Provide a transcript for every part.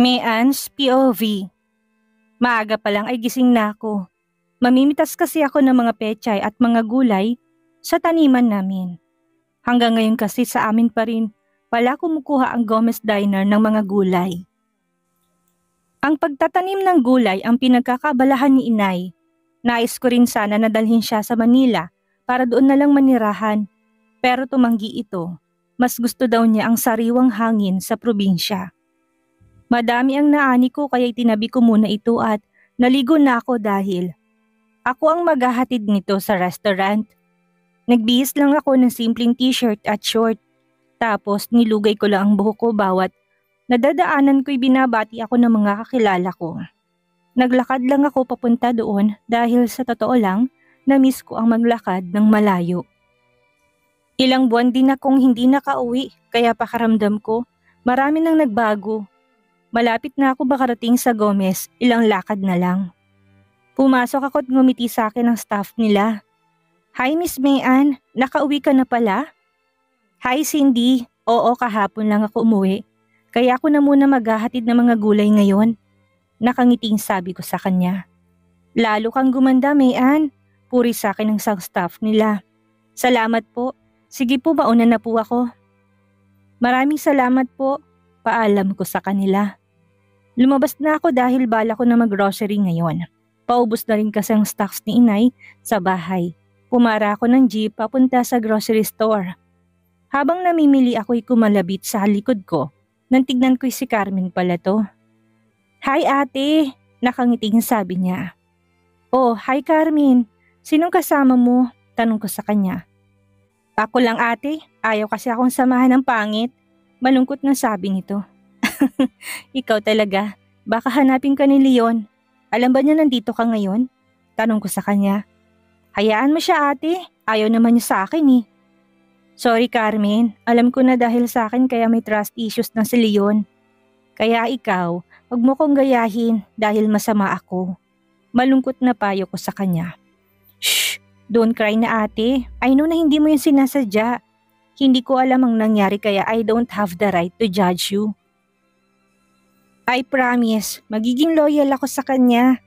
May-ans POV. Maaga pa lang ay gising na ako. Mamimitas kasi ako ng mga pechay at mga gulay sa taniman namin. Hanggang ngayon kasi sa amin pa rin pala kumukuha ang Gomez Diner ng mga gulay. Ang pagtatanim ng gulay ang pinagkakabalahan ni Inay. Nais ko rin sana na dalhin siya sa Manila para doon na lang manirahan. Pero tumanggi ito. Mas gusto daw niya ang sariwang hangin sa probinsya. Madami ang naani ko kaya itinabi ko muna ito at naligo na ako dahil ako ang maghahatid nito sa restaurant. Nagbihis lang ako ng simpleng t-shirt at short. Tapos nilugay ko lang ang buhok ko bawat nadadaanan ko'y binabati ako ng mga kakilala ko. Naglakad lang ako papunta doon dahil sa totoo lang na-miss ko ang maglakad ng malayo. Ilang buwan din akong hindi nakauwi kaya pakaramdam ko marami nang nagbago. Malapit na ako makarating sa Gomez, ilang lakad na lang. Pumasok ako at ngumiti sa akin ang staff nila. Hi Miss Mayan, nakauwi ka na pala? Hi Cindy, oo kahapon lang ako umuwi. Kaya ako na muna maghahatid ng mga gulay ngayon. Nakangiting sabi ko sa kanya. Lalo kang gumanda Mayan, puri sa akin ng isang staff nila. Salamat po, sige po mauna na po ako. Maraming salamat po, paalam ko sa kanila. Lumabas na ako dahil bala ko na mag-grocery ngayon. Paubos na rin kasi ang stocks ni Inay sa bahay. Pumara ako ng jeep papunta sa grocery store. Habang namimili ako'y kumalabit sa likod ko, nang tignan ko'y si Carmen pala to. Hi ate, nakangiting sabi niya. Oh, hi Carmen, sinong kasama mo? Tanong ko sa kanya. Ako lang ate, ayaw kasi akong samahan ng pangit. Malungkot na sabi nito. Ikaw talaga, baka hanapin ka ni Leon. Alam ba niya nandito ka ngayon? Tanong ko sa kanya. Hayaan mo siya ate, ayaw naman niya sa akin eh. Sorry Carmen, alam ko na dahil sa akin kaya may trust issues na si Leon. Kaya ikaw, wag mo kong gayahin dahil masama ako. Malungkot na payo ko sa kanya. Shh, don't cry na ate, I know na hindi mo yung sinasadya. Hindi ko alam ang nangyari kaya I don't have the right to judge you. I promise, magiging loyal ako sa kanya.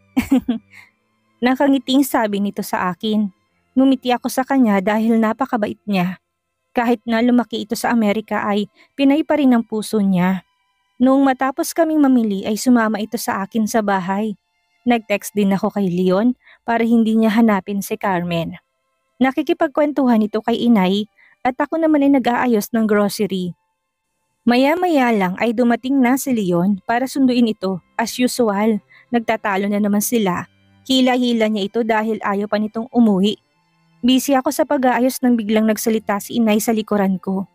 Nakangiting sabi nito sa akin. Ngumiti ako sa kanya dahil napakabait niya. Kahit na lumaki ito sa Amerika ay pinay pa rin ang puso niya. Noong matapos kaming mamili ay sumama ito sa akin sa bahay. Nag-text din ako kay Leon para hindi niya hanapin si Carmen. Nakikipagkwentuhan ito kay Inay at ako naman ay nag-aayos ng grocery. Maya-maya lang ay dumating na si Leon para sunduin ito. As usual, nagtatalo na naman sila. Hila-hila niya ito dahil ayaw pa nitong umuwi. Busy ako sa pag-aayos nang biglang nagsalita si Inay sa likuran ko.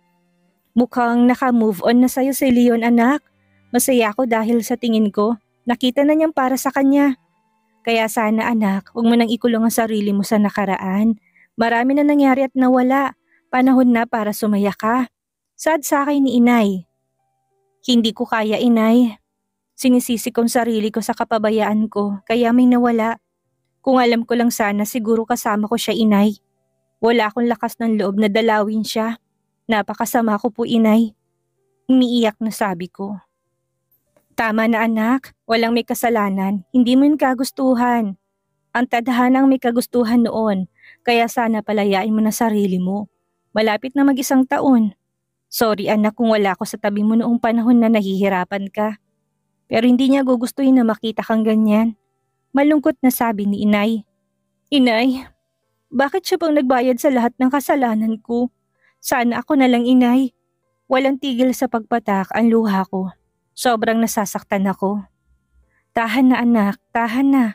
Mukhang naka-move on na sa'yo si Leon anak. Masaya ako dahil sa tingin ko, nakita na niyang para sa kanya. Kaya sana anak, huwag mo nang ikulong ang sarili mo sa nakaraan. Marami na nangyari at nawala. Panahon na para sumaya ka. Sad sa akin ni Inay. Hindi ko kaya Inay. Sinisisi kong sarili ko sa kapabayaan ko kaya may nawala. Kung alam ko lang sana siguro kasama ko siya Inay. Wala akong lakas ng loob na dalawin siya. Napakasama ko po Inay. Umiiyak na sabi ko. Tama na anak, walang may kasalanan, hindi mo yun kagustuhan. Ang tadhana ang may kagustuhan noon, kaya sana palayain mo na sarili mo. Malapit na mag-1 taon. Sorry anak kung wala ako sa tabi mo noong panahon na nahihirapan ka. Pero hindi niya gugustuhin na makita kang ganyan. Malungkot na sabi ni Inay. Inay, bakit siya bang nagbayad sa lahat ng kasalanan ko? Sana ako na lang Inay. Walang tigil sa pagpatak ang luha ko. Sobrang nasasaktan ako. Tahan na anak, tahan na.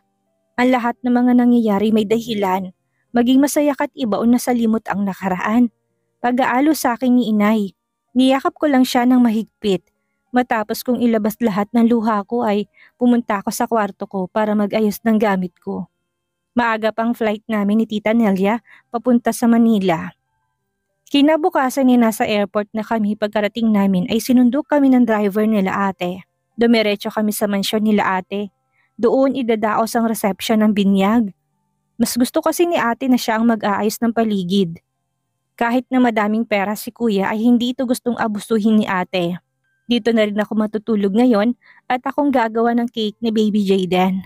Ang lahat ng mga nangyayari may dahilan. Maging masaya ka't ibaon na salimot ang nakaraan. Pag-aalo sa akin ni Inay. Niyakap ko lang siya ng mahigpit. Matapos kong ilabas lahat ng luha ko ay pumunta ako sa kwarto ko para mag-ayos ng gamit ko. Maaga pang flight namin ni Tita Nelia papunta sa Manila. Kinabukasan ni nasa airport na kami pagkarating namin ay sinundo kami ng driver nila ate. Dumiretso kami sa mansyon nila ate. Doon idadaos ang reception ng binyag. Mas gusto kasi ni ate na siya ang mag-aayos ng paligid. Kahit na madaming pera si kuya ay hindi ito gustong abusuhin ni ate. Dito na rin ako matutulog ngayon at akong gagawa ng cake ni Baby Jayden.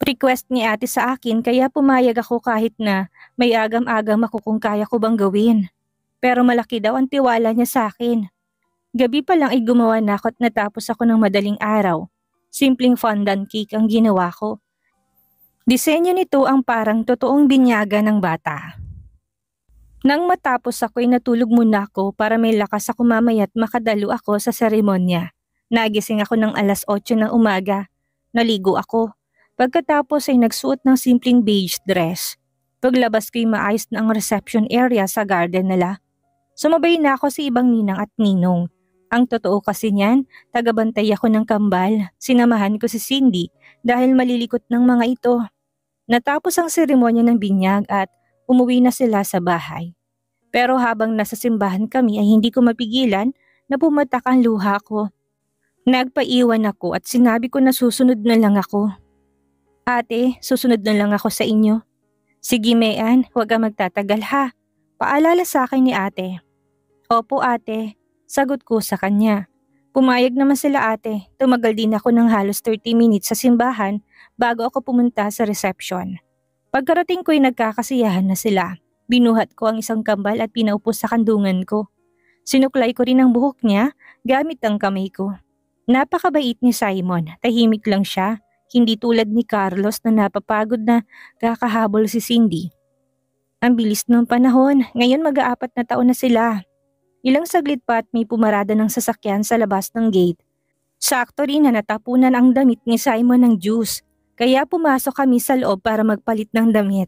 Request ni ate sa akin kaya pumayag ako kahit na may agam-agam ako kung kaya ko bang gawin. Pero malaki daw ang tiwala niya sa akin. Gabi pa lang ay gumawa na ako at natapos ako ng madaling araw. Simpleng fondant cake ang ginawa ko. Disenyo nito ang parang totoong binyaga ng bata. Nang matapos ako ay natulog muna ako para may lakas ako mamaya at makadalo ako sa seremonya. Nagising ako ng alas 8 ng umaga. Naligo ako. Pagkatapos ay nagsuot ng simpleng beige dress. Paglabas ko'y maayos na ang reception area sa garden nila. Sumabay na ako sa ibang ninang at ninong. Ang totoo kasi niyan, tagabantay ako ng kambal. Sinamahan ko si Cindy dahil malilikot ng mga ito. Natapos ang seremonya ng binyag at umuwi na sila sa bahay. Pero habang nasa simbahan kami ay hindi ko mapigilan na pumatak ang luha ko. Nagpaiwan ako at sinabi ko na susunod na lang ako. Ate, susunod na lang ako sa inyo. Sige Mayan, huwag kang magtatagal ha. Paalala sa akin ni ate. Opo ate, sagot ko sa kanya. Pumayag naman sila ate. Tumagal din ako ng halos 30 minutes sa simbahan bago ako pumunta sa reception. Pagkarating ko'y nagkakasiyahan na sila. Binuhat ko ang isang kambal at pinaupo sa kandungan ko. Sinuklay ko rin ang buhok niya gamit ang kamay ko. Napakabait ni Simon, tahimik lang siya. Hindi tulad ni Carlos na napapagod na kakahabol si Cindy. Ang bilis ng panahon, ngayon mag-aapat na taon na sila. Ilang saglit pa at may pumarada ng sasakyan sa labas ng gate. Sakto rin na natapunan ang damit ni Simon ng juice, kaya pumasok kami sa loob para magpalit ng damit.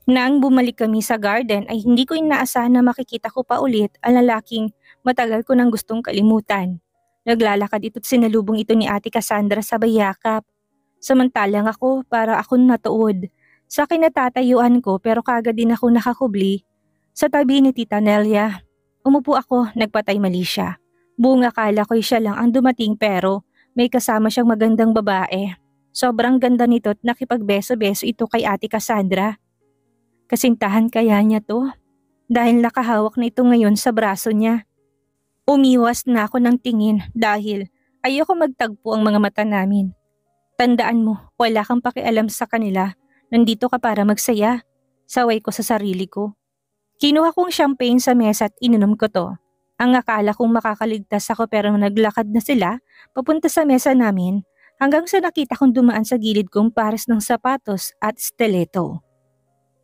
Nang bumalik kami sa garden ay hindi ko inaasahan na makikita ko pa ulit ang lalaking matagal ko nang gustong kalimutan. Naglalakad ito't sinalubong ito ni Ate Cassandra sa bayakap. Samantalang ako para akong natuod. Sa kinatatayuan ko pero kagad din ako nakakubli. Sa tabi ni Tita Nelia. Umupo ako, nagpatay mali siya. Buong akala ko'y siya lang ang dumating pero may kasama siyang magandang babae. Sobrang ganda nito at nakipagbeso-beso ito kay Ate Cassandra. Kasintahan kaya niya to? Dahil nakahawak na ito ngayon sa braso niya. Umiwas na ako ng tingin dahil ayoko magtagpo ang mga mata namin. Tandaan mo, wala kang pakialam sa kanila. Nandito ka para magsaya. Saway ko sa sarili ko. Kinuha kong champagne sa mesa at ininom ko to. Ang akala kong makakaligtas ako pero naglakad na sila papunta sa mesa namin hanggang sa nakita kong dumaan sa gilid kong pares ng sapatos at stiletto.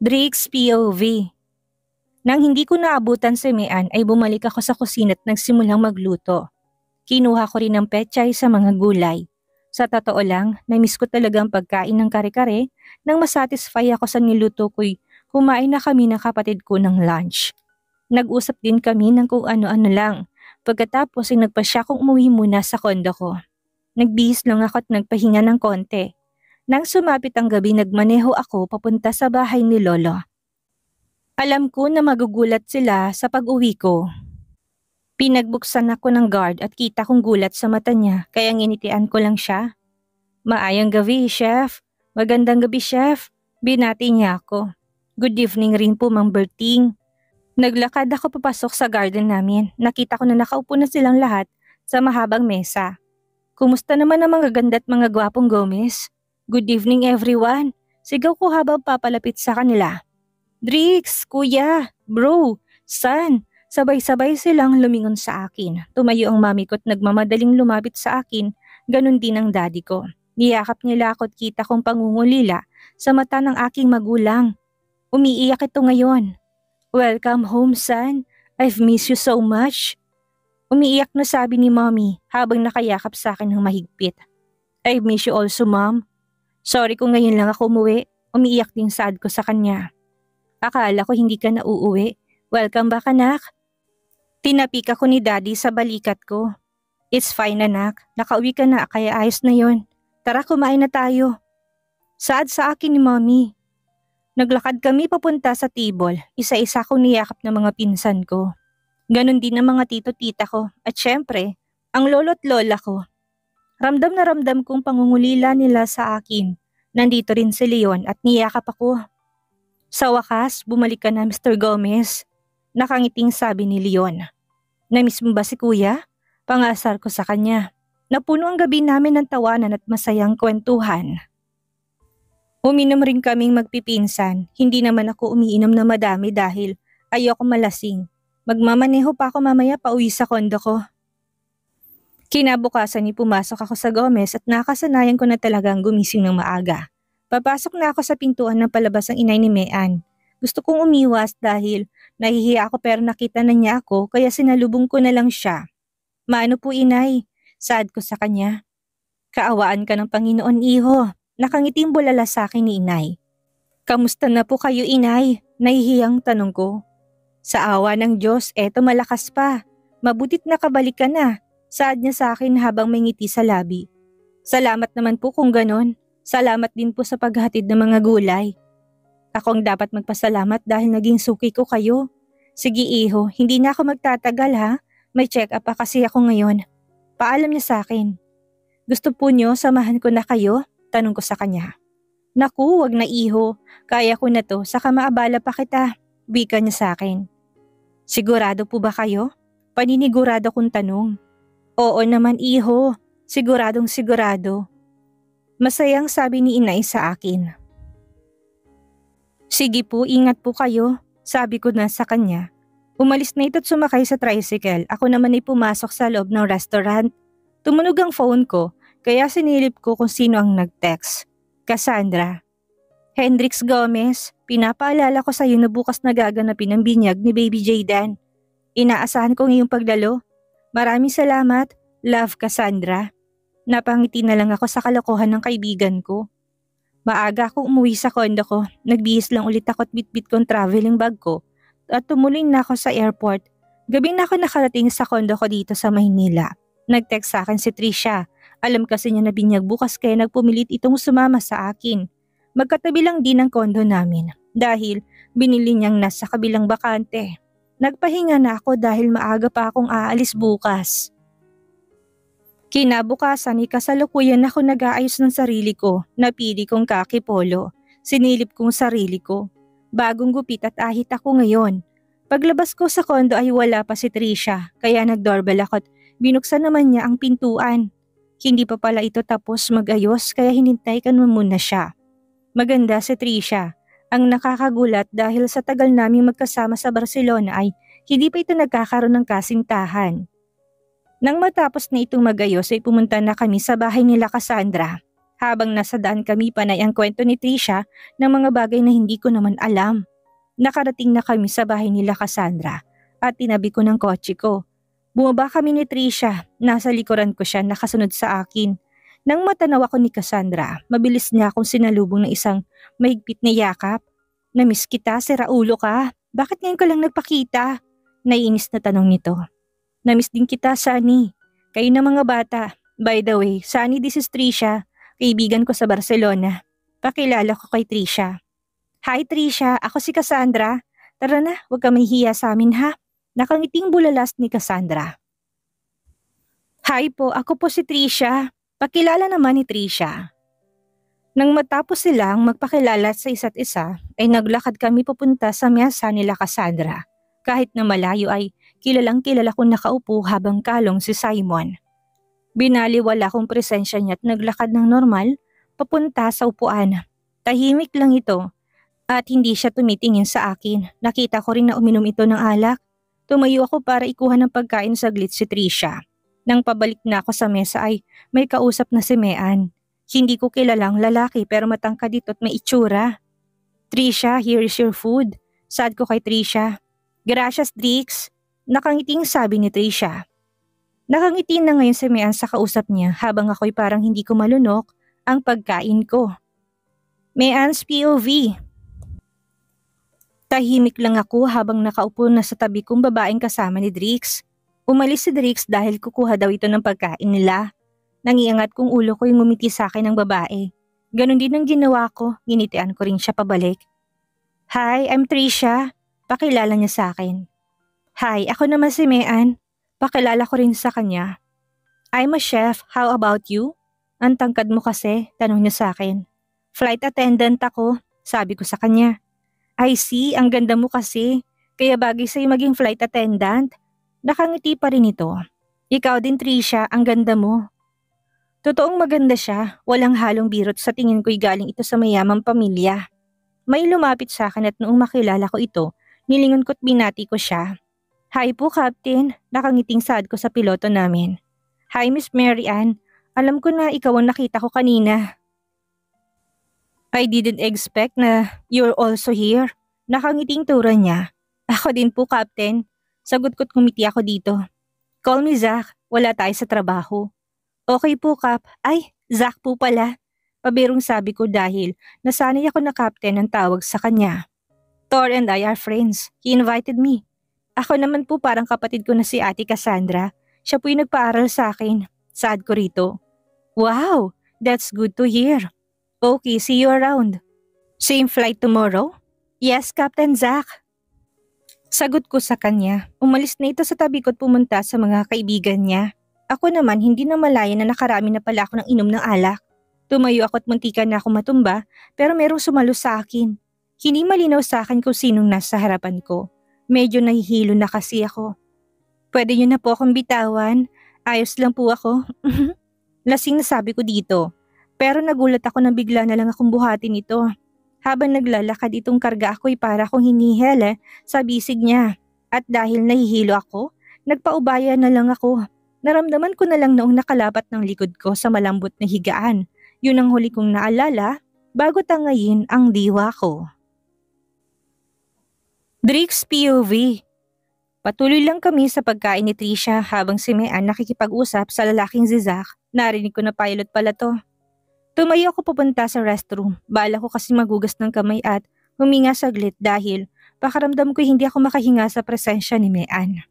Drake's POV. Nang hindi ko naabutan si Mayan ay bumalik ako sa kusina at nagsimulang magluto. Kinuha ko rin ng pechay sa mga gulay. Sa totoo lang, na-miss ko talaga ang pagkain ng kare-kare nang masatisfy ako sa niluto ko'y kumain na kami ng kapatid ko ng lunch. Nag-usap din kami ng kung ano-ano lang. Pagkatapos ay nagpasya kong umuwi muna sa kondo ko. Nagbihis lang ako at nagpahinga ng konti. Nang sumapit ang gabi nagmaneho ako papunta sa bahay ni Lolo. Alam ko na magugulat sila sa pag-uwi ko. Pinagbuksan ako ng guard at kita kong gulat sa mata niya kaya nginitian ko lang siya. Maayang gabi, Chef. Magandang gabi, Chef. Binati niya ako. Good evening rin po, Mang Berting. Naglakad ako papasok sa garden namin. Nakita ko na nakaupo na silang lahat sa mahabang mesa. Kumusta naman ang mga ganda at mga gwapong Gomez? Good evening everyone. Sigaw ko habang papalapit sa kanila. Drix, kuya, bro, son, sabay-sabay silang lumingon sa akin. Tumayo ang mami ko at nagmamadaling lumapit sa akin, ganun din ang daddy ko. Niyakap nila ako at kita kong pangungulila sa mata ng aking magulang. Umiiyak ito ngayon. Welcome home, son. I've missed you so much. Umiiyak na sabi ni mommy habang nakayakap sa akin ng mahigpit. I miss you also, mom. Sorry kung ngayon lang ako umuwi. Umiiyak din sad ko sa kanya. Akala ko hindi ka na uuwi. Welcome back, anak. Tinapik ako ni daddy sa balikat ko. It's fine, anak. Nakauwi ka na kaya ayos na yon. Tara, kumain na tayo. Sad sa akin ni mommy. Naglakad kami papunta sa table. Isa-isa kong niyakap ng mga pinsan ko. Ganon din ang mga tito-tita ko. At syempre, ang lolo at lola ko. Ramdam na ramdam kong pangungulila nila sa akin. Nandito rin si Leon at niyakap ako. Sa wakas, bumalik ka na Mr. Gomez. Nakangiting sabi ni Leon. Namiss mo ba si kuya? Pangasar ko sa kanya. Napuno ang gabi namin ng tawanan at masayang kwentuhan. Uminom rin kaming magpipinsan. Hindi naman ako umiinom na madami dahil ayoko malasing. Magmamaneho pa ako mamaya pauwi sa kondo ko. Kinabukasan pumasok ako sa Gomez at nakasanayan ko na talagang gumising ng maaga. Papasok na ako sa pintuan ng palabas ang inay ni Mean. Gusto kong umiwas dahil nahihiya ako pero nakita na niya ako kaya sinalubong ko na lang siya. Maano po inay? Saad ko sa kanya. Kaawaan ka ng Panginoon iho. Nakangiting bulala sa akin ni inay. Kamusta na po kayo inay? Nahihiyang tanong ko. Sa awa ng Diyos, eto malakas pa. Mabutit nakabalik ka na. Saad niya sa akin habang may ngiti sa labi. Salamat naman po kung ganon. Salamat din po sa paghatid ng mga gulay. Ako ang dapat magpasalamat dahil naging suki ko kayo. Sige iho, hindi na ako magtatagal ha. May check-up pa kasi ako ngayon. Paalam niya sa akin. Gusto po niyo samahan ko na kayo? Tanong ko sa kanya. Naku, wag na iho. Kaya ko na to, saka maabala pa kita. Wika niya sa akin. Sigurado po ba kayo? Paninigurado kong tanong. Oo naman iho. Siguradong sigurado. Masayang sabi ni inay sa akin. Sige po, ingat po kayo. Sabi ko na sa kanya. Umalis na ito't sumakay sa tricycle. Ako naman ay pumasok sa loob ng restaurant. Tumunog ang phone ko, kaya sinilip ko kung sino ang nag-text. Cassandra. Hendrix Gomez, pinapaalala ko sa iyo na bukas na gaganapin ang binyag ni Baby Jayden. Inaasahan ko ngayong pagdalo. Maraming salamat. Love, Cassandra. Napangiti na lang ako sa kalokohan ng kaibigan ko. Maaga akong umuwi sa kondo ko. Nagbihis lang ulit ako at bitbit kong traveling bag ko. At tumuloy na ako sa airport. Gabi na ako nakarating sa kondo ko dito sa Maynila. Nag-text sa akin si Trisha. Alam kasi niya na binyag bukas kaya nagpumilit itong sumama sa akin. Magkatabi lang din ang kondo namin dahil binili niyang nasa kabilang bakante. Nagpahinga na ako dahil maaga pa akong aalis bukas. Kinabukasan kasalukuyan ako nag-aayos ng sarili ko. Napili kong kaki polo. Sinilip kong sarili ko. Bagong gupit at ahit ako ngayon. Paglabas ko sa kondo ay wala pa si Trisha kaya nag-doorbell ako at binuksan naman niya ang pintuan. Hindi pa pala ito tapos mag-ayos kaya hinintay ko muna siya. Maganda si Trisha. Ang nakakagulat dahil sa tagal naming magkasama sa Barcelona ay hindi pa ito nagkakaroon ng kasintahan. Nang matapos na itong mag-ayos ay pumunta na kami sa bahay nila Cassandra. Habang nasa daan kami panay ang kwento ni Trisha ng mga bagay na hindi ko naman alam. Nakarating na kami sa bahay nila Cassandra at tinabi ko ng kotse ko. Bumaba kami ni Trisha, nasa likuran ko siya nakasunod sa akin. Nang matanaw ako ni Cassandra, mabilis niya akong sinalubong ng isang mahigpit na yakap. Namiss kita, sira ulo ka. Bakit ngayon ka lang nagpakita? Naiinis na tanong nito. Namiss din kita, Sunny. Kayo na mga bata. By the way, Sunny, this is Trisha. Kaibigan ko sa Barcelona. Pakilala ko kay Trisha. Hi Trisha, ako si Cassandra. Tara na, huwag ka mahihiya sa amin ha. Nakangiting bulalas ni Cassandra. Hi po, ako po si Trisha. Pakilala naman ni Trisha. Nang matapos silang magpakilala sa isa't isa, ay naglakad kami papunta sa mesa nila Cassandra. Kahit na malayo ay kilalang kilala kong nakaupo habang kalong si Simon. Binaliwala kong presensya niya at naglakad ng normal papunta sa upuan. Tahimik lang ito at hindi siya tumitingin sa akin. Nakita ko rin na uminom ito ng alak. Tumayo ako para ikuha ng pagkain saglit si Trisha. Nang pabalik na ako sa mesa ay may kausap na si Mean. Hindi ko kilalang lalaki pero matangkad dito at may itsura. Trisha, here is your food. Saad ko kay Trisha. Gracias, Drix. Nakangiting sabi ni Trisha. Nakangiti na ngayon si Mean sa kausap niya habang ako'y parang hindi ko malunok ang pagkain ko. Mean's POV. Tahimik lang ako habang nakaupo na sa tabi kong babaeng kasama ni Drix. Umalis si Drix dahil kukuha daw ito ng pagkain nila. Nangiangat kong ulo ko yung ngumiti sa akin ng babae. Ganon din ang ginawa ko, ginitian ko rin siya pabalik. Hi, I'm Trisha. Pakilala niya sa akin. Hi, ako naman si Mean. Pakilala ko rin sa kanya. I'm a chef, how about you? Ang tangkad mo kasi, tanong niya sa akin. Flight attendant ako, sabi ko sa kanya. I see, ang ganda mo kasi, kaya bagay sa'yo maging flight attendant. Nakangiti pa rin ito. Ikaw din, Trisha, ang ganda mo. Totoong maganda siya, walang halong birot, sa tingin ko'y galing ito sa mayamang pamilya. May lumapit sa akin at noong makilala ko ito, nilingon ko't binati ko siya. Hi po, Captain. Nakangiting saad ko sa piloto namin. Hi, Miss Mary Ann. Alam ko na ikaw ang nakita ko kanina. I didn't expect na you're also here. Nakangiting tura niya. Ako din po, Captain. Sagot ko't ngumiti ako dito. Call me Zach. Wala tayo sa trabaho. Okay po, Cap. Ay, Zach po pala. Pabirong sabi ko dahil nasanay ako na Captain ang tawag sa kanya. Thor and I are friends. He invited me. Ako naman po parang kapatid ko na si Ate Cassandra. Siya po yung nagpaaral sa akin. Saad ko rito. Wow, that's good to hear. Okay, see you around. Same flight tomorrow? Yes, Captain Zach. Sagot ko sa kanya. Umalis na ito sa tabi ko at pumunta sa mga kaibigan niya. Ako naman hindi na malaya na nakarami na pala ako ng inom ng alak. Tumayo ako at muntikan na ako matumba pero merong sumalo sa akin. Hindi malinaw sa akin kung sinong nasa harapan ko. Medyo nahihilo na kasi ako. Pwede niyo na po akong bitawan. Ayos lang po ako. Lasing na sabi ko dito. Pero nagulat ako na bigla na lang akong buhatin ito. Habang naglalakad itong karga ako'y para akong hinihele sa bisig niya. At dahil nahihilo ako, nagpaubaya na lang ako. Naramdaman ko na lang noong nakalapat ng likod ko sa malambot na higaan. Yun ang huli kong naalala bago tangayin ang diwa ko. Drix POV. Patuloy lang kami sa pagkain ni Trisha habang si Mean nakikipag-usap sa lalaking si Zach. Narinig ko na pilot pala to. Tumayo ako pupunta sa restroom. Bala ko kasi magugas ng kamay at huminga saglit dahil pakaramdam ko hindi ako makahinga sa presensya ni Mean.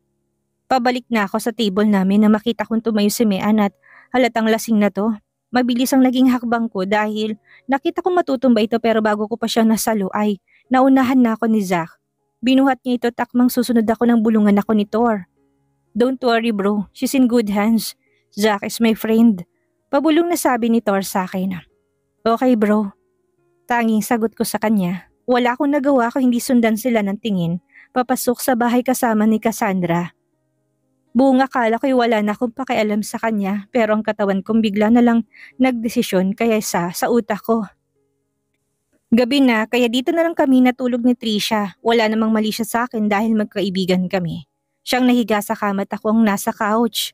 Pabalik na ako sa table namin na makita kong tumayo si Mean at halatang lasing na to. Mabilis ang naging hakbang ko dahil nakita kong matutumba ito pero bago ko pa siya nasalo ay naunahan na ako ni Zach. Binuhat niya ito takmang susunod ako ng bulungan ako ni Thor. Don't worry bro, she's in good hands. Zach is my friend. Pabulong na sabi ni Thor sa akin. Okay bro. Tanging sagot ko sa kanya. Wala akong nagawa kung hindi sundan sila ng tingin. Papasok sa bahay kasama ni Cassandra. Buong akala ko'y wala na akong pakialam sa kanya pero ang katawan kong bigla na lang nagdesisyon kaya sa utak ko. Gabi na kaya dito na lang kami natulog ni Trisha. Wala namang mali siya sa akin dahil magkaibigan kami. Siyang nahiga sa kama at ako ang nasa couch.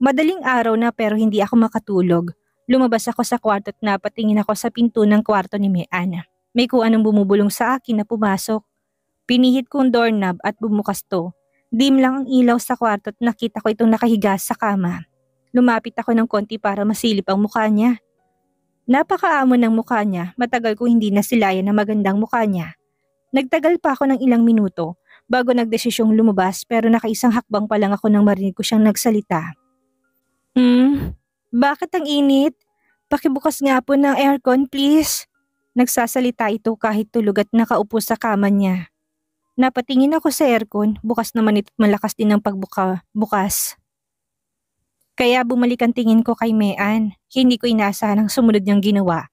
Madaling araw na pero hindi ako makatulog. Lumabas ako sa kwarto at napatingin ako sa pinto ng kwarto ni Mean. May kung anong bumubulong sa akin na pumasok. Pinihit kong doorknob at bumukas to. Dim lang ang ilaw sa kwarto at nakita ko itong nakahiga sa kama. Lumapit ako ng konti para masilip ang mukha niya. Napakaamon ng mukha niya, matagal kong hindi nasilayan na magandang mukha niya. Nagtagal pa ako ng ilang minuto bago nagdesisyong lumabas pero nakaisang hakbang pa lang ako nang marinig ko siyang nagsalita. Bakit ang init? Pakibukas nga po ng aircon please. Nagsasalita ito kahit tulog at nakaupo sa kama niya. Napatingin ako sa aircon, bukas naman ito't malakas din ang pagbukas. Kaya bumalik ang tingin ko kay Mean. Hindi ko inaasahan ang sumunod niyang ginawa.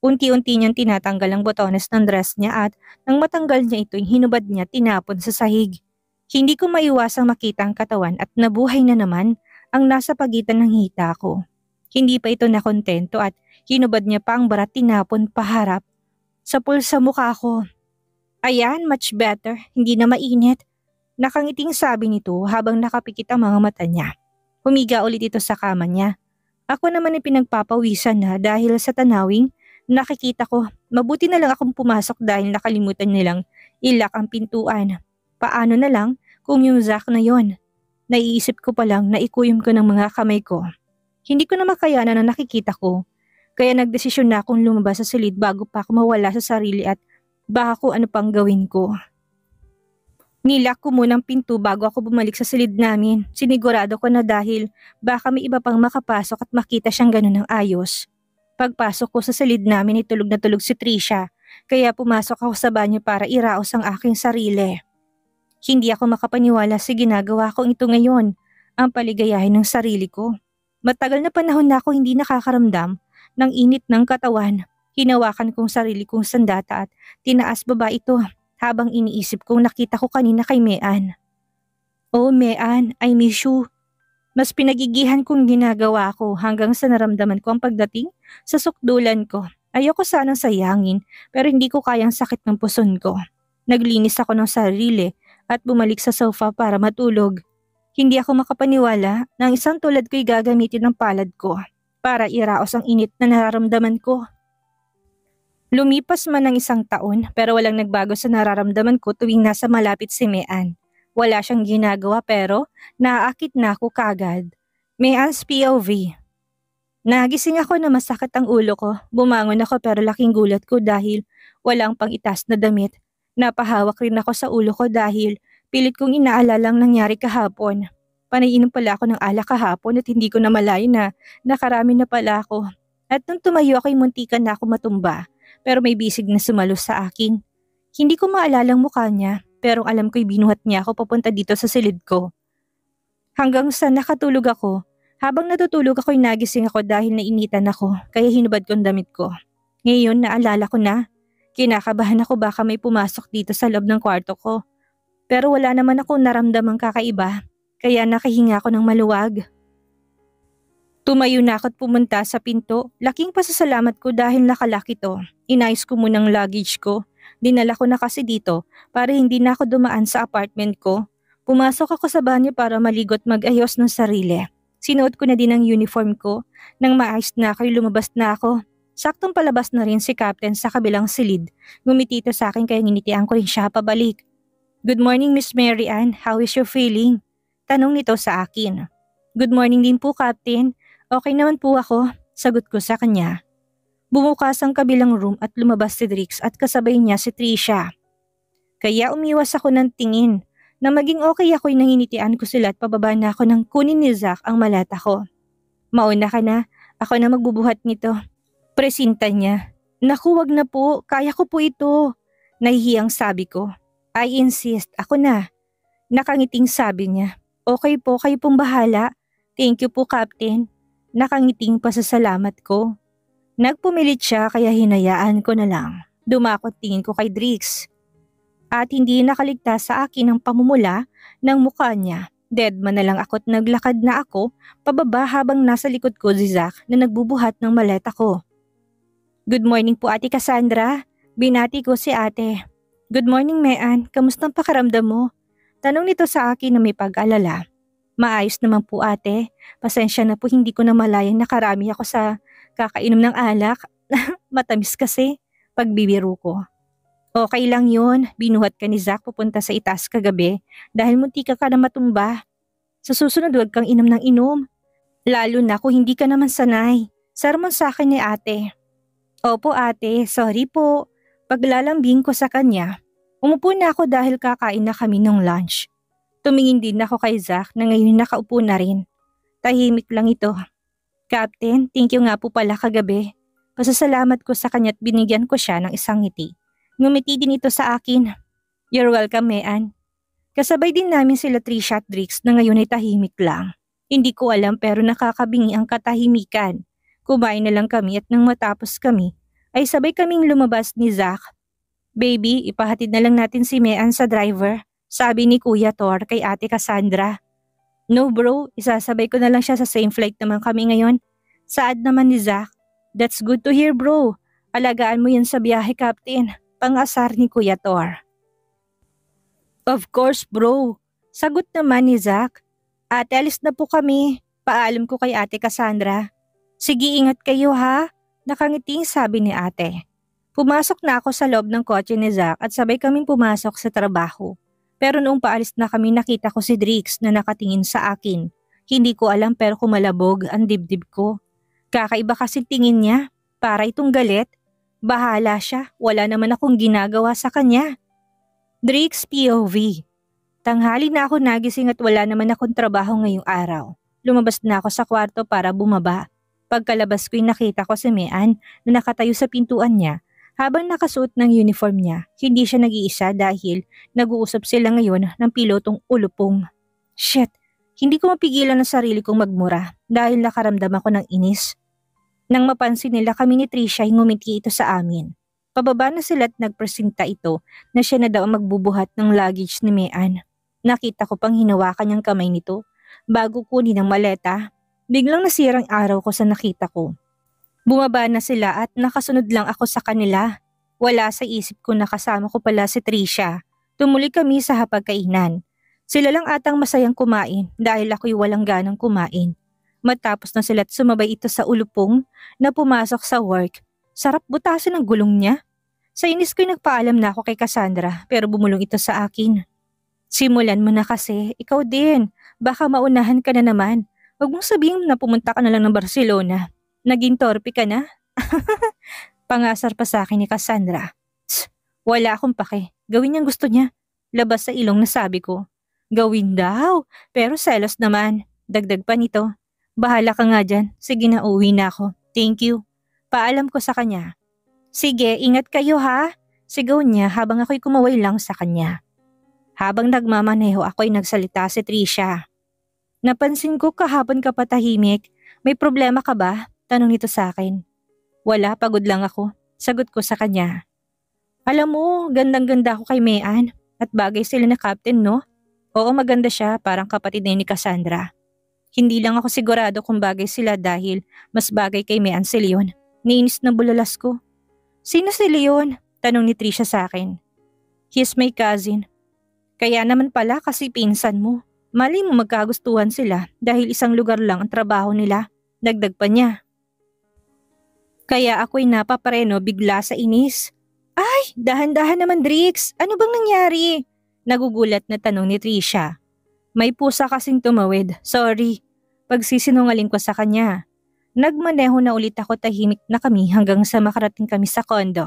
Unti-unti niyang tinatanggal ang botones ng dress niya at nang matanggal niya ito, hinubad niya tinapon sa sahig. Hindi ko maiwasang makita ang katawan at nabuhay na naman ang nasa pagitan ng hita ko. Hindi pa ito nakontento at hinubad niya pa ang barat tinapon paharap sa pulsa mukha ko. Ayan, much better. Hindi na mainit. Nakangiting sabi nito habang nakapikit ang mga mata niya. Humiga ulit ito sa kama niya. Ako naman ay pinagpapawisan na dahil sa tanawing nakikita ko. Mabuti na lang akong pumasok dahil nakalimutan nilang ilak ang pintuan. Paano na lang kung yung Zach na yon? Naiisip ko pa lang na ikuyom ko ng mga kamay ko. Hindi ko na makayanan na nakikita ko. Kaya nagdesisyon na akong lumabas sa silid bago pa ako mawala sa sarili at baka kung ano pang gawin ko. Nilak ko munang pinto bago ako bumalik sa silid namin. Sinigurado ko na dahil baka may iba pang makapasok at makita siyang ganun ng ayos. Pagpasok ko sa silid namin, itulog na tulog si Trisha. Kaya pumasok ako sa banyo para iraos ang aking sarili. Hindi ako makapaniwala sa ginagawa kong ito ngayon. Ang paligayahin ng sarili ko. Matagal na panahon na ako hindi nakakaramdam ng init ng katawan. Hinawakan kong sarili kong sandata at tinaas baba ito. Habang iniisip kong nakita ko kanina kay Mean. Oh, Mean, I miss you. Mas pinagigihan kong ginagawa ko hanggang sa naramdaman ko ang pagdating sa sukdulan ko. Ayoko sanang sayangin pero hindi ko kayang sakit ng puson ko. Naglinis ako ng sarili at bumalik sa sofa para matulog. Hindi ako makapaniwala na ang isang tulad ko'y gagamitin ng palad ko para iraos ang init na nararamdaman ko. Lumipas man ng isang taon pero walang nagbago sa nararamdaman ko tuwing nasa malapit si Mean. Wala siyang ginagawa pero naaakit na ako kagad. Mean's POV. Nagising ako na masakit ang ulo ko. Bumangon ako pero laking gulat ko dahil walang pang-itas na damit. Napahawak rin ako sa ulo ko dahil pilit kong inaalala ang nangyari kahapon. Panainom pala ako ng alak kahapon at hindi ko namalayan na nakarami na pala ako. At nung tumayo ako'y muntikan na ako matumba pero may bisig na sumalo sa akin. Hindi ko maalala ang mukha niya pero alam ko'y binuhat niya ako papunta dito sa silid ko. Hanggang sa nakatulog ako. Habang natutulog ako'y nagising ako dahil nainitan ako kaya hinubad ko ang damit ko. Ngayon naalala ko na. Kinakabahan ako baka may pumasok dito sa loob ng kwarto ko. Pero wala naman akong naramdamang kakaiba kaya nakahinga ako ng maluwag. Tumayo na ako at pumunta sa pinto. Laking pasasalamat ko dahil nakalak ito. Inayos ko munang luggage ko. Dinala ko na kasi dito para hindi na ako dumaan sa apartment ko. Pumasok ako sa banyo para maligo at mag-ayos ng sarili. Sinuot ko na din ang uniform ko. Nang maayos na ako'y lumabas na ako. Saktong palabas na rin si Captain sa kabilang silid. Ngumiti ito sa akin kaya nginitian ko rin siya pabalik. Good morning Miss Mary Ann, how is you feeling? Tanong nito sa akin. Good morning din po Captain. Okay naman po ako, sagot ko sa kanya. Bumukas ang kabilang room at lumabas si Drix at kasabay niya si Trisha. Kaya umiwas ako ng tingin. Nang maging okay ako'y nanginitian ko sila at pababa na ako nang kunin ni Zach ang malata ko. Mauna ka na, ako na magbubuhat nito. Presinta niya. Naku, wag na po, kaya ko po ito. Nahihiyang sabi ko. I insist, ako na. Nakangiting sabi niya. Okay po, kayo pong bahala. Thank you po Captain. Nakangiting pasasalamat ko. Nagpumilit siya kaya hinayaan ko na lang. Dumakot tingin ko kay Drix. At hindi nakaligtas sa akin ang pamumula ng mukha niya. Deadman na lang ako't naglakad na ako pababa habang nasa likod ko si Zach na nagbubuhat ng maleta ko. Good morning po Ate Cassandra. Binati ko si ate. Good morning Mean, kamustang pakaramdam mo? Tanong nito sa akin na may pag-alala. Maayos naman po ate. Pasensya na po hindi ko na malayang nakarami ako sa kakainom ng alak. Matamis kasi. Pagbibiro ko. Okay lang yun. Binuhat ka ni Zach pupunta sa itaas kagabi dahil munti ka na matumba. Sa susunod huwag kang inom ng inom. Lalo na kung hindi ka naman sanay. Sermon sa akin ni ate. Opo ate, sorry po. Paglalambing ko sa kanya. Umupo na ako dahil kakain na kami ng lunch. Tumingin din ako kay Zach na ngayon nakaupo na rin. Tahimik lang ito. Captain, thank you nga po pala kagabi. Pasasalamat ko sa kanya at binigyan ko siya ng isang ngiti. Ngumiti din ito sa akin. You're welcome, Mean. Kasabay din namin sila Trisha at Drix na ngayon ay tahimik lang. Hindi ko alam pero nakakabingi ang katahimikan. Kumain na lang kami at nang matapos kami, ay sabay kaming lumabas ni Zach. Baby, ipahatid na lang natin si Mean sa driver. Sabi ni Kuya Thor kay Ate Cassandra. No bro, isasabay ko na lang siya sa same flight naman kami ngayon. Saad naman ni Zach. That's good to hear bro. Alagaan mo yan sa biyahe Captain. Pang-asar ni Kuya Thor. Of course bro. Sagot naman ni Zach. Ate alis na po kami. Paalam ko kay Ate Cassandra. Sige ingat kayo ha. Nakangiting sabi ni ate. Pumasok na ako sa loob ng kotse ni Zach at sabay kaming pumasok sa trabaho. Pero noong paalis na kami nakita ko si Drix na nakatingin sa akin. Hindi ko alam pero kumalabog ang dibdib ko. Kakaiba kasi tingin niya. Para itong galit. Bahala siya. Wala naman akong ginagawa sa kanya. Drix POV. Tanghali na ako nagising at wala naman akong trabaho ngayong araw. Lumabas na ako sa kwarto para bumaba. Pagkalabas ko'y nakita ko si Mean na nakatayo sa pintuan niya. Habang nakasuot ng uniform niya, hindi siya nag-iisa dahil nag-uusap sila ngayon ng pilotong ulupong. Shit, hindi ko mapigilan ang sarili kong magmura dahil nakaramdam ako ng inis. Nang mapansin nila kami ni Trisha ay ngumiti ito sa amin. Pababa na sila at nagpresinta ito na siya na daw ang magbubuhat ng luggage ni Mean. Nakita ko pang hinawakan niyang kamay nito bago kunin ang maleta. Biglang nasirang araw ko sa nakita ko. Bumaba na sila at nakasunod lang ako sa kanila. Wala sa isip ko na kasama ko pala si Trisha. Tumuloy kami sa hapagkainan. Sila lang atang masayang kumain dahil ako'y walang ganang kumain. Matapos na sila't sumabay ito sa ulupong na pumasok sa work. Sarap butasin ang gulong niya. Sa inis ko'y nagpaalam na ako kay Cassandra pero bumulong ito sa akin. Simulan mo na kasi, ikaw din. Baka maunahan ka na naman. Huwag mong sabihin na pumunta ka na lang ng Barcelona. Naging torpe ka na? Pangasar pa sa akin ni Cassandra. Tsk, wala akong pake. Gawin niyang gusto niya. Labas sa ilong na sabi ko. Gawin daw, pero selos naman. Dagdag pa nito. Bahala ka nga dyan. Sige na, uwi na ako. Thank you. Paalam ko sa kanya. Sige, ingat kayo ha. Sigaw niya habang ako'y kumaway lang sa kanya. Habang nagmamaneho ako'y nagsalita si Trisha. Napansin ko kahapon ka patahimik. May problema ka ba? Tanong nito sa akin. Wala, pagod lang ako. Sagot ko sa kanya. Alam mo, gandang-ganda ako kay Mean. At bagay sila na captain, no? Oo, maganda siya, parang kapatid na ni Cassandra. Hindi lang ako sigurado kung bagay sila dahil mas bagay kay Mean si Leon. Niinis na bulalas ko. Sino si Leon? Tanong ni Trisha sa akin. He's my cousin. Kaya naman pala kasi pinsan mo. Mali mo magkagustuhan sila dahil isang lugar lang ang trabaho nila. Dagdag pa niya. Kaya ako'y napapareno bigla sa inis. Ay, dahan-dahan naman Drix. Ano bang nangyari? Nagugulat na tanong ni Trisha. May pusa kasing tumawid. Sorry. Pagsisinungaling ko sa kanya. Nagmaneho na ulit ako, tahimik na kami hanggang sa makarating kami sa kondo.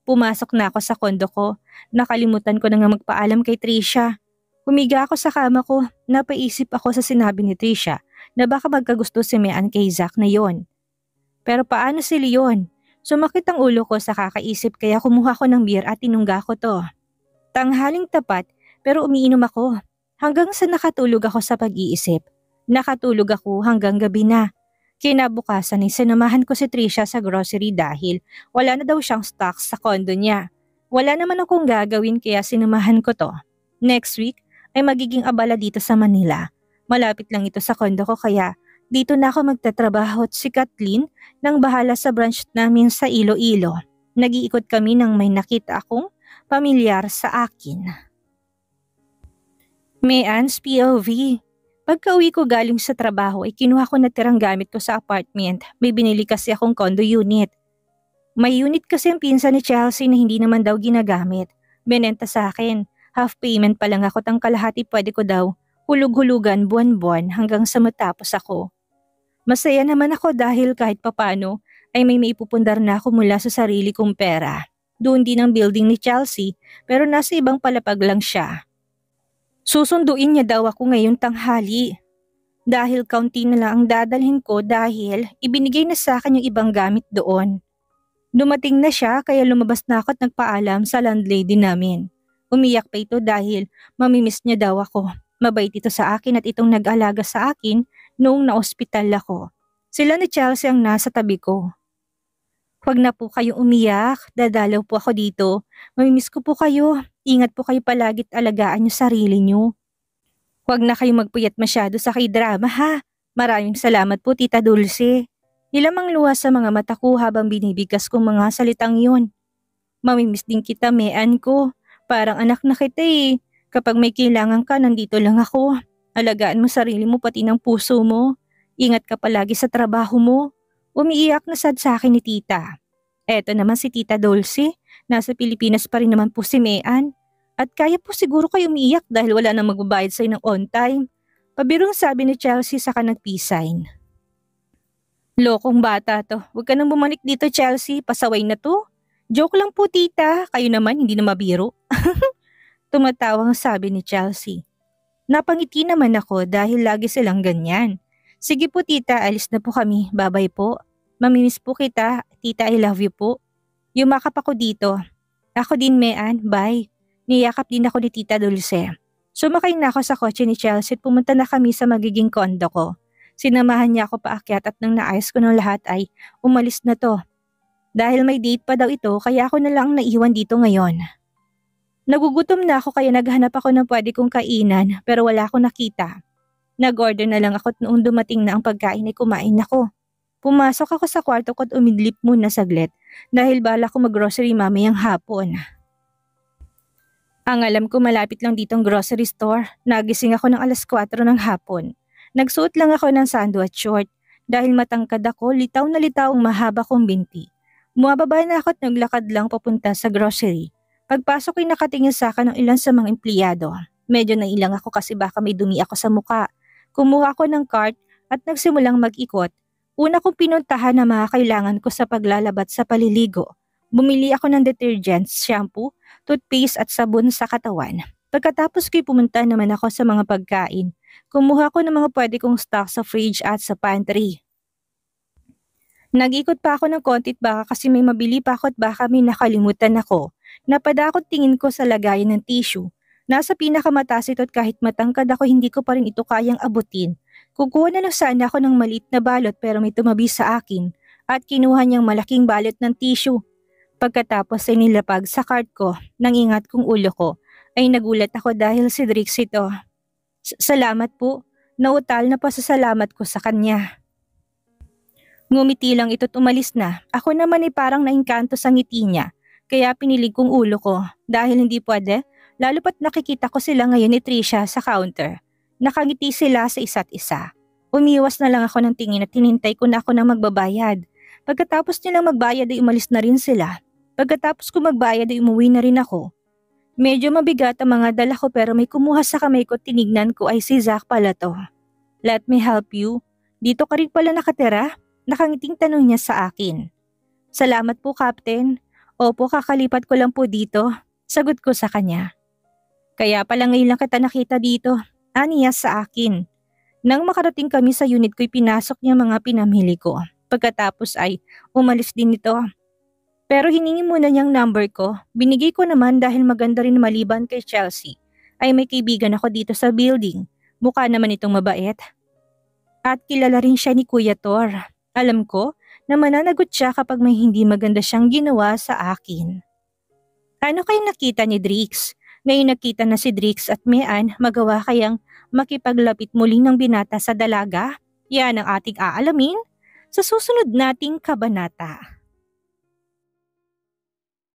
Pumasok na ako sa kondo ko. Nakalimutan ko na nga magpaalam kay Trisha. Humiga ako sa kama ko. Napaisip ako sa sinabi ni Trisha na baka magkagusto si Mean kay Zach na yon. Pero paano si Leon? Sumakit ang ulo ko sa kakaisip kaya kumuha ko ng beer at tinungga ko to. Tanghaling tapat pero umiinom ako. Hanggang sa nakatulog ako sa pag-iisip. Nakatulog ako hanggang gabi na. Kinabukasan ay sinamahan ko si Trisha sa grocery dahil wala na daw siyang stocks sa kondo niya. Wala naman akong gagawin kaya sinamahan ko to. Next week ay magiging abala dito sa Manila. Malapit lang ito sa kondo ko kaya dito na ako magtatrabaho at si Kathleen nang bahala sa branch namin sa Iloilo. Nag-iikot kami nang may nakita akong pamilyar sa akin. Mean's POV. Pagka-uwi ko galing sa trabaho ay kinuha ko na tirang gamit ko sa apartment. May binili kasi akong condo unit. May unit kasi ang pinsan ni Chelsea na hindi naman daw ginagamit. Binenta sa akin. Half payment pa lang ako at ang kalahati pwede ko daw hulug-hulugan buwan-buwan hanggang sa matapos ako. Masaya naman ako dahil kahit papano ay may maipupundar na ako mula sa sarili kong pera. Doon din ang building ni Chelsea pero nasa ibang palapag lang siya. Susunduin niya daw ako ngayong tanghali. Dahil kaunti na lang ang dadalhin ko dahil ibinigay na sa akin yung ibang gamit doon. Dumating na siya kaya lumabas na ako at nagpaalam sa landlady namin. Umiyak pa ito dahil mamimiss niya daw ako. Mabait ito sa akin at itong nag-alaga sa akin noong na-ospital ako. Sila ni Chelsea ang nasa tabi ko. Huwag na po kayong umiyak, dadalaw po ako dito. Mamimiss ko po kayo. Ingat po kayo palagi at alagaan niyo sarili niyo. Huwag na kayong magpuyat masyado sa kay-drama ha. Maraming salamat po Tita Dulce. Nilamang luha sa mga mata ko habang binibigkas kong mga salitang yun. Mamimiss din kita, Mean ko. Parang anak na kita eh. Kapag may kailangan ka, nandito lang ako. Alagaan mo sarili mo pati ng puso mo. Ingat ka palagi sa trabaho mo. Umiiyak na sad sa akin ni Tita. Eto naman si Tita Dulce. Nasa Pilipinas pa rin naman po si Mean. At kaya po siguro kayo umiiyak dahil wala nang magbabayad sa'yo ng on time. Pabirong sabi ni Chelsea saka nag-peace sign. Lokong bata to. Huwag ka nang bumalik dito Chelsea. Pasaway na to. Joke lang po tita. Kayo naman hindi na mabiro. Tumatawang sabi ni Chelsea. Napangiti naman ako dahil lagi silang ganyan. Sige po tita, alis na po kami. Bye-bye po. Mamimiss po kita. Tita, I love you po. Yumakap ako dito. Ako din, Mean. Bye. Niyakap din ako ni Tita Dulce. Sumakay na ako sa kotse ni Chelsea at pumunta na kami sa magiging kondo ko. Sinamahan niya ako paakyat at nang naayos ko ng lahat ay umalis na to. Dahil may date pa daw ito kaya ako na lang naiwan dito ngayon. Nagugutom na ako kaya naghanap ako ng pwede kong kainan pero wala akong nakita. Nag-order na lang ako at noong dumating na ang pagkain ay kumain ako. Pumasok ako sa kwarto ko at umidlip muna saglit dahil bala ko mag-grocery mamayang hapon. Ang alam ko malapit lang ditong grocery store. Nagising ako ng alas 4 ng hapon. Nagsuot lang ako ng sando at short. Dahil matangkad ako, litaw na litaw ang mahaba kong binti. Bumababa na ako at naglakad lang papunta sa grocery. Pagpasok ay nakatingin sa akin ng ilan sa mga empleyado. Medyo nailang ako kasi baka may dumi ako sa muka. Kumuha ako ng cart at nagsimulang mag-ikot. Una kong pinuntahan na mga kailangan ko sa paglalabat sa paliligo. Bumili ako ng detergents, shampoo, toothpaste at sabon sa katawan. Pagkatapos ko'y pumunta naman ako sa mga pagkain. Kumuha ko ng mga pwede kong stock sa fridge at sa pantry. Nag-ikot pa ako ng kontit baka kasi may mabili pa ako at baka may nakalimutan ako. Napadakot tingin ko sa lagayan ng tissue. Nasa pinakamataas ito at kahit matangkad ako hindi ko pa rin ito kayang abutin. Kukuha na lang sana ako ng maliit na balot pero may tumabi sa akin at kinuha niyang malaking balot ng tissue. Pagkatapos ay nilapag sa cart ko, nang ingat kong ulo ko, ay nagulat ako dahil si Drix ito. Salamat po, nautal na pasasalamat ko sa kanya. Ngumiti lang ito't umalis na, ako naman ay parang naingkanto sa ngiti niya, kaya pinilig kong ulo ko dahil hindi pwede, lalo pat nakikita ko sila ngayon ni Trisha sa counter. Nakangiti sila sa isa't isa. Umiwas na lang ako ng tingin at hinintay ko na ako nang magbabayad. Pagkatapos nilang magbayad ay umalis na rin sila. Pagkatapos ko magbayad ay umuwi na rin ako. Medyo mabigat ang mga dala ko pero may kumuha sa kamay ko at tinignan ko ay si Zach pala to. Let me help you. Dito ka rin pala nakatira? Nakangiting tanong niya sa akin. Salamat po, Captain. Opo, kakalipat ko lang po dito. Sagot ko sa kanya. Kaya pala ngayon lang kita nakita dito. Aniya sa akin. Nang makarating kami sa unit ko'y pinasok niya mga pinamili ko. Pagkatapos ay umalis din ito. Pero hiningi muna niyang number ko. Binigay ko naman dahil maganda rin maliban kay Chelsea. Ay may kaibigan ako dito sa building. Mukha naman itong mabait. At kilala rin siya ni Kuya Thor. Alam ko na mananagot siya kapag may hindi maganda siyang ginawa sa akin. Ano kayo nakita ni Drix? Ngayon nakita na si Drix at Mean, magawa kayang makipaglapit muli ng binata sa dalaga? Yan ang ating aalamin sa susunod nating kabanata.